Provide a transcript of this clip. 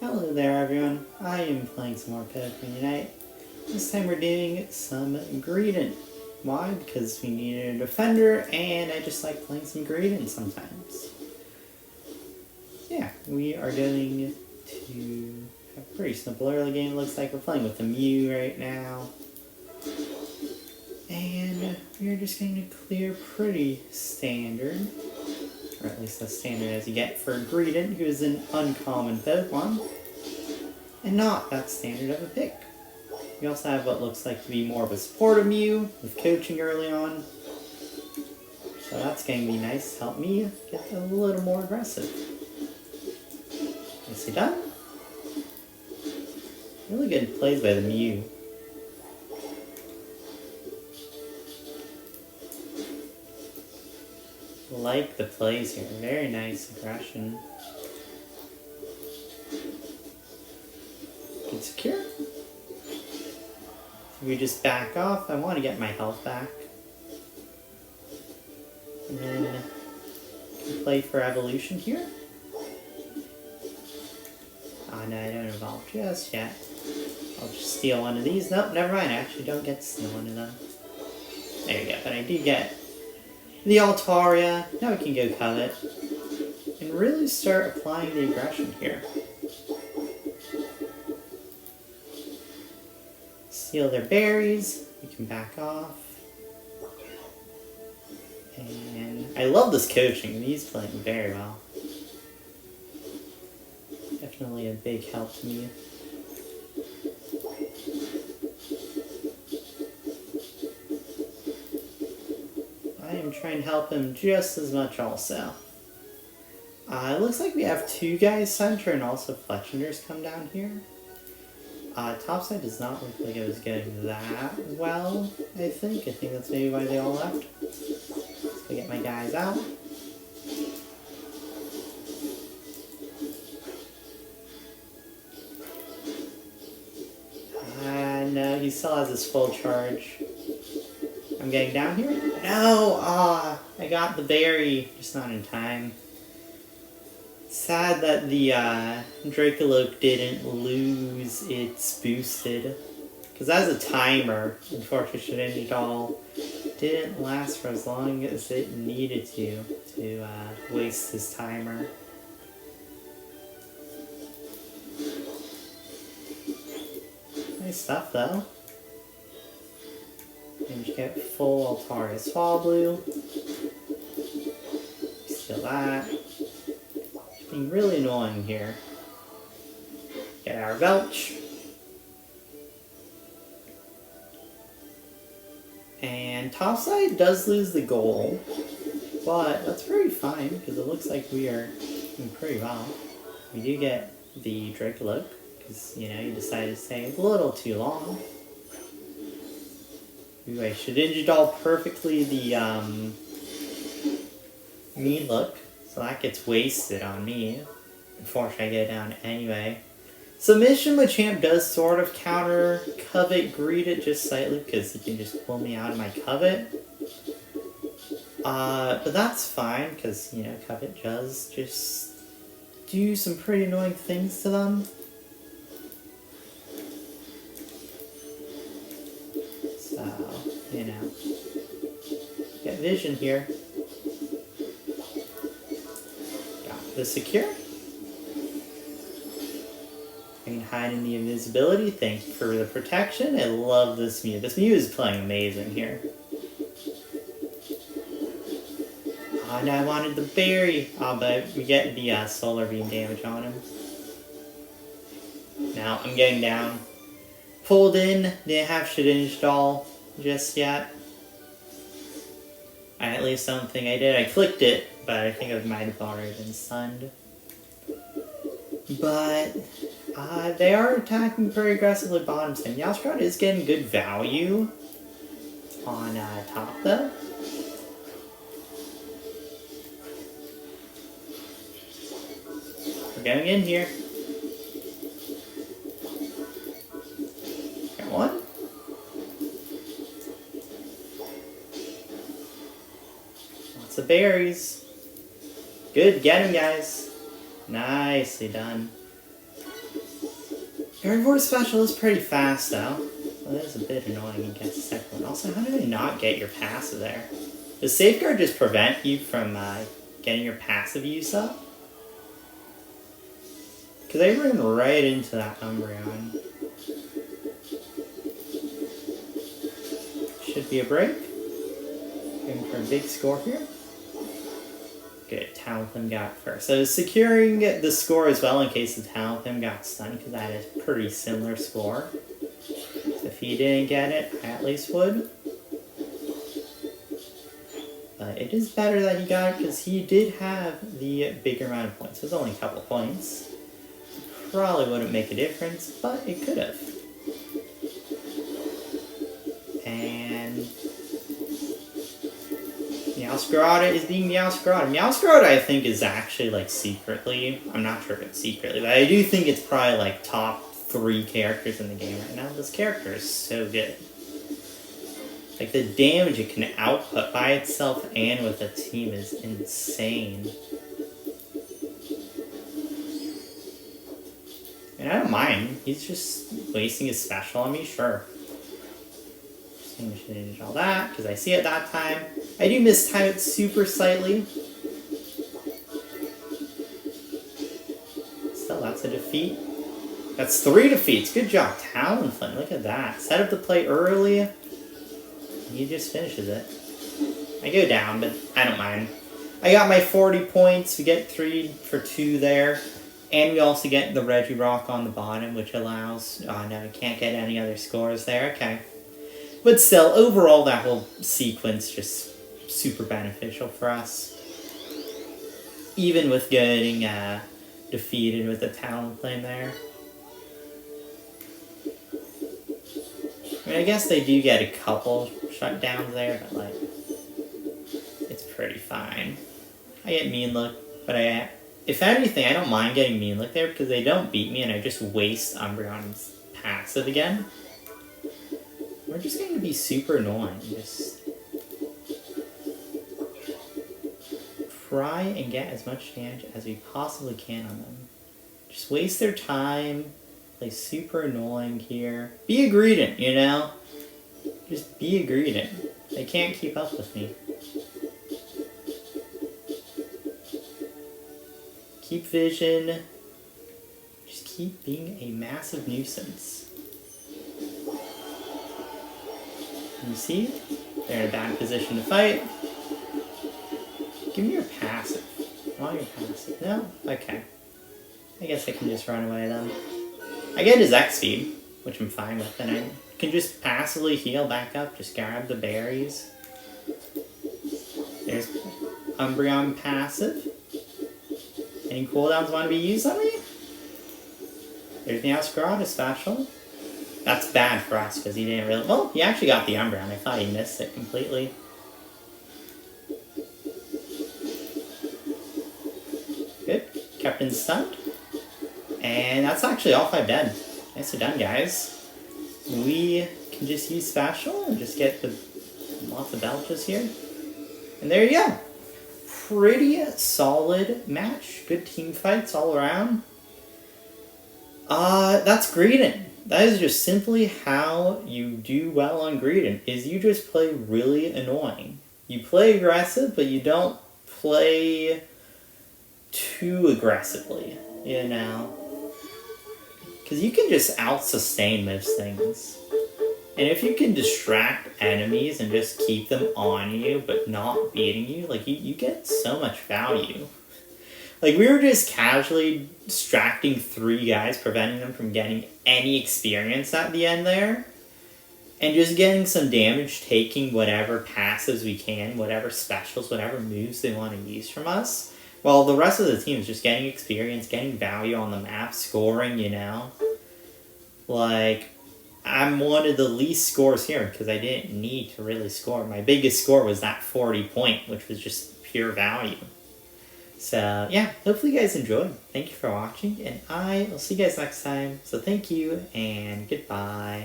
Hello there everyone, I am playing some more Pokemon Unite. This time we're doing some Greedent. Why? Because we needed a defender and I just like playing some Greedent sometimes. Yeah, we are going to have a pretty simple early game. It looks like we're playing with the Mew right now. And we're just going to clear pretty standard. Or at least as standard as you get for Greedent, who is an uncommon Pokemon. And not that standard of a pick. We also have what looks like to be more of a supportive Mew, with coaching early on. So that's going to be nice to help me get a little more aggressive. Nicely done. Really good plays by the Mew. Like the plays here, very nice aggression. Good secure. We just back off. I want to get my health back. And then play for evolution here. Oh no, I don't evolve just yet. I'll just steal one of these. Nope, never mind. I actually don't get to steal one of them. There you go, but I do get the Altaria. Now we can go Covet. And really start applying the aggression here. Steal their berries. We can back off. And I love this coaching. He's playing very well. Definitely a big help to me. I am trying to help him just as much also. It looks like we have two guys center and also Fletchenders come down here. Topside does not look like it was going that well, I think. I think that's maybe why they all left. So I get my guys out. No, he still has his full charge. I'm getting down here? No! I got the berry, just not in time. Sad that the Dracoloak didn't lose its boosted. Because as a timer, unfortunately Shedinjadal didn't last for as long as it needed to waste his timer. Nice stuff though. And you get full Altaria Swablu. Steal that. Being really annoying here. Get our Belch. And topside does lose the goal, but that's very fine because it looks like we are doing pretty well. We do get the Dracoloak because, you know, you decided to stay a little too long. Anyway, Shedinjadal perfectly the mean look. So that gets wasted on me. Unfortunately, I go down anyway. Submission Machamp does sort of counter Covet Greedent just slightly because he can just pull me out of my Covet. But that's fine because, you know, Covet does just do some pretty annoying things to them. So, you know, get vision here. The secure. I can hide in the invisibility. Thank you for the protection. I love this Mew. This Mew is playing amazing here. Oh no, I wanted the berry. Oh, but we get the solar beam damage on him. Now I'm getting down. Pulled in. Didn't have Shedinjadal just yet. I at least don't think I did. I clicked it, but I think it might have already been stunned. But they are attacking very aggressively bottom stem. Yaskrad is getting good value on top though. We're going in here. Got one. Lots of berries. Good, get him guys. Nicely done. Your reverse special is pretty fast though. Well, that is a bit annoying against the second one. Also, how did I not get your passive there? Does Safeguard just prevent you from getting your passive use up? Because I ran right into that Umbreon. Should be a break. Going for a big score here. Good, Talonflame got first. So securing the score as well in case the Talonflame got stunned, because that is pretty similar score. If he didn't get it, I at least would. But it is better that he got it because he did have the bigger amount of points. It was only a couple of points. Probably wouldn't make a difference, but it could have. And Meowscarada is being Meowscarada. Meowscarada, I think, is actually, like, secretly, I'm not sure if it's secretly, but I do think it's probably, like, top 3 characters in the game right now. This character is so good. Like, the damage it can output by itself and with a team is insane. And I don't mind. He's just wasting his special on me, sure. Just gonna change all that, because I see it that time. I do mistime it super slightly. Still, that's a defeat. That's 3 defeats. Good job, Talonflame. Look at that. Set up the play early. He just finishes it. I go down, but I don't mind. I got my 40 points. We get 3 for 2 there. And we also get the Regirock on the bottom, which allows... Oh, no, I can't get any other scores there. Okay. But still, overall, that whole sequence just super beneficial for us. Even with getting defeated with the Talonflame there. I mean, I guess they do get a couple shutdowns there, but, like, it's pretty fine. I get Mean Look, but if anything, I don't mind getting Mean Look there because they don't beat me and I just waste Umbreon's passive again. We're just going to be super annoying. Just try and get as much damage as we possibly can on them. Just waste their time. Play super annoying here. Be a Greedent, you know? Just be a Greedent. They can't keep up with me. Keep vision. Just keep being a massive nuisance. You see? They're in a bad position to fight. Give me your passive. I want your passive. No? Okay. I guess I can just run away then. I get his X speed, which I'm fine with, and I can just passively heal back up, just grab the berries. There's Umbreon passive. Any cooldowns want to be used on me? There's Meowscarada special. That's bad for us, because he didn't really... Well, he actually got the Umbreon. I thought he missed it completely. Good. Captain stunned. And that's actually all 5 dead. Nicely done, guys. We can just use special and just get the lots of Belches here. And there you go. Pretty solid match. Good team fights all around. That's Greedent. That is just simply how you do well on Greedent, is you just play really annoying. You play aggressive, but you don't play too aggressively, you know? Because you can just out-sustain most things. And if you can distract enemies and just keep them on you, but not beating you, like, you get so much value. Like, we were just casually distracting 3 guys, preventing them from getting any experience at the end there. And just getting some damage, taking whatever passives we can, whatever specials, whatever moves they want to use from us. While the rest of the team is just getting experience, getting value on the map, scoring, you know. Like, I'm one of the least scores here because I didn't need to really score. My biggest score was that 40 point, which was just pure value. So, yeah, hopefully you guys enjoyed. Thank you for watching, and I will see you guys next time. So thank you, and goodbye.